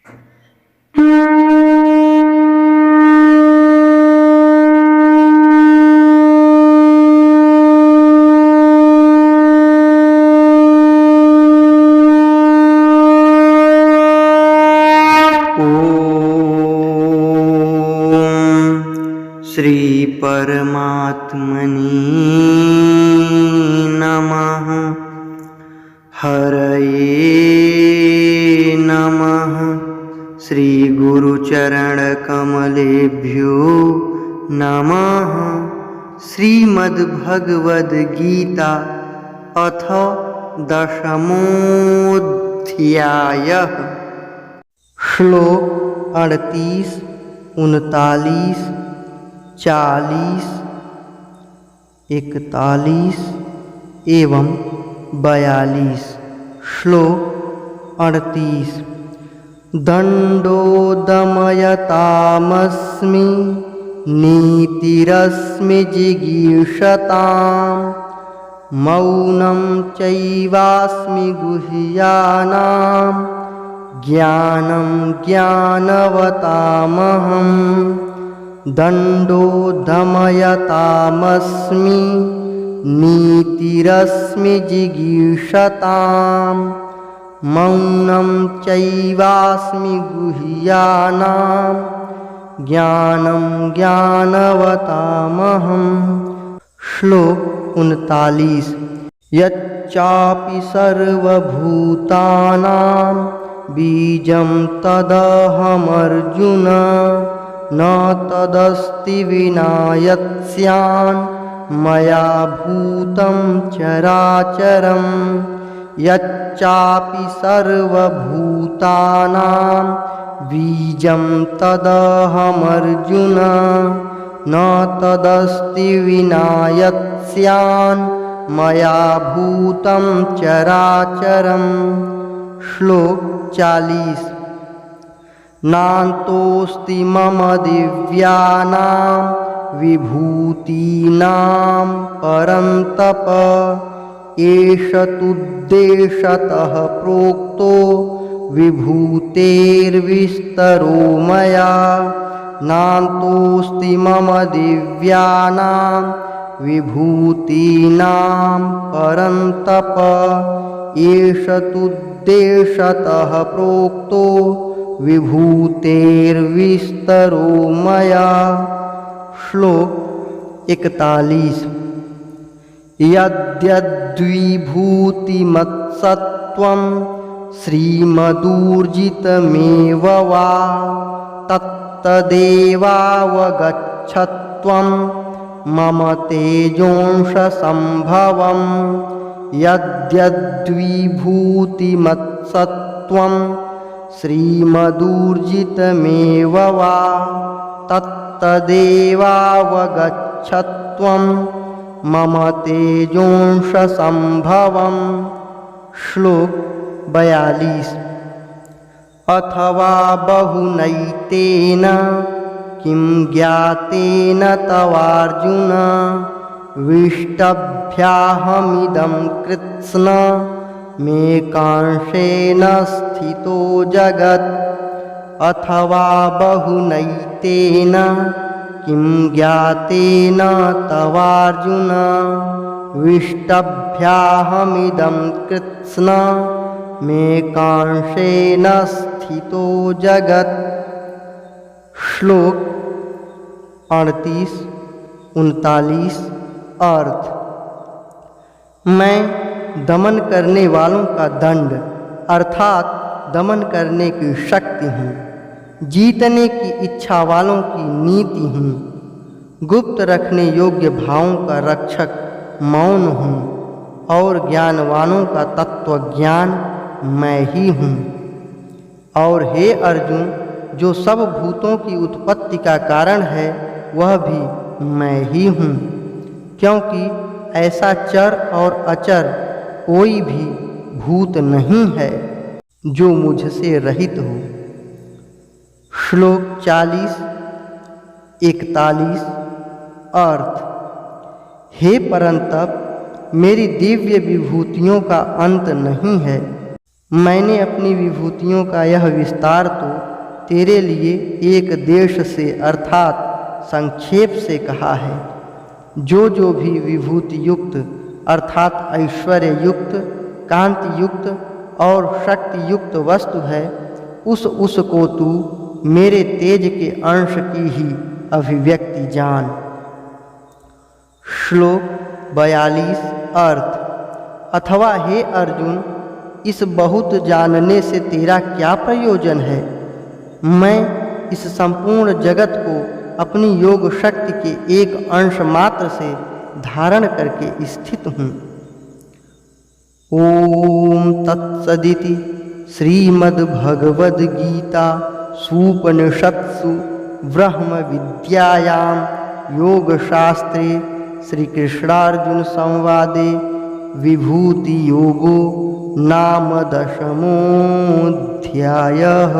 श्री परमात्मने नमः। हरये नमः। श्री गुरुचरणकमलेभ्यो नमः। श्रीमद्भगवद्गीता अथ 10मोऽध्यायः। श्लोक 38, 39, 40, 41 एवं 42। श्लोक 38। दंडो दमयतामस्मि नीतिरस्मि जिगीषताम् मौनं चैवास्मि गुह्यानां ज्ञानं ज्ञानवतामहम्। दंडो दमयतामस्मि नीतिरस्मि जिगीषताम् मौनं चैवास्मि गुह्यानां ज्ञानं ज्ञानवतामहम्। श्लोक 39। यच्चापि सर्वभूतानां बीजं तदहमर्जुन न तदस्ति विना यत्स्यान् मया भूतं चराचरम्। यच्चापि सर्वभूतानां बीजं तदहमर्जुन न तदस्ति विना यत्स्यान् मया भूतं चराचरम्। श्लोक 40। नान्तोऽस्ति मम दिव्यानां विभूतीनां परन्तप एष तुद्देशतः प्रोक्तो विभूतेर्विस्तरो मया। नान्तोऽस्ति मम दिव्यानां विभूतीनां परन्तप एष तुद्देशतः प्रोक्तो विभूतेर्विस्तरो मया। श्लोक 41। यद्यद्विभूतिमत्सत्त्वं श्रीमदूर्जितमेव वा तत्तदेवावगच्छत्वं मम तेजोंशसम्भवम्। यद्यद्विभूतिमत्सत्त्वं श्रीमदूर्जितमेव वा तत्तदेवावगच्छत्वं मम तेजोंशसम्भवम्। श्लोक 42। अथवा बहुनैतेन किं ज्ञातेन तवार्जुन विष्टभ्याहमिदं कृत्स्न मे कांशेन स्थितो जगत्। अथवा बहुनैतेन किं ज्ञातेन तवार्जुन विष्टभ्याहमिदं कृत्स्न मे कांशेन स्थितो जगत्। श्लोक 38, 39 अर्थ। मैं दमन करने वालों का दंड अर्थात दमन करने की शक्ति हूँ, जीतने की इच्छा वालों की नीति हूँ, गुप्त रखने योग्य भावों का रक्षक मौन हूँ और ज्ञानवानों का तत्व ज्ञान मैं ही हूँ। और हे अर्जुन, जो सब भूतों की उत्पत्ति का कारण है वह भी मैं ही हूँ, क्योंकि ऐसा चर और अचर कोई भी भूत नहीं है जो मुझसे रहित हो। श्लोक 40, 41 अर्थ। हे परंतप, मेरी दिव्य विभूतियों का अंत नहीं है। मैंने अपनी विभूतियों का यह विस्तार तो तेरे लिए एक देश से अर्थात संक्षेप से कहा है। जो भी विभूति युक्त अर्थात ऐश्वर्य युक्त, कांति युक्त और शक्ति युक्त वस्तु है, उसको तू मेरे तेज के अंश की ही अभिव्यक्ति जान। श्लोक 42 अर्थ। अथवा हे अर्जुन, इस बहुत जानने से तेरा क्या प्रयोजन है? मैं इस संपूर्ण जगत को अपनी योग शक्ति के एक अंश मात्र से धारण करके स्थित हूँ। ओम तत्सदिति श्रीमद्भगवद्गीता सूपनिषत्सु ब्रह्म विद्यायां योगशास्त्रे श्रीकृष्णार्जुन संवादे विभूति योगो नाम 10मोऽध्यायः।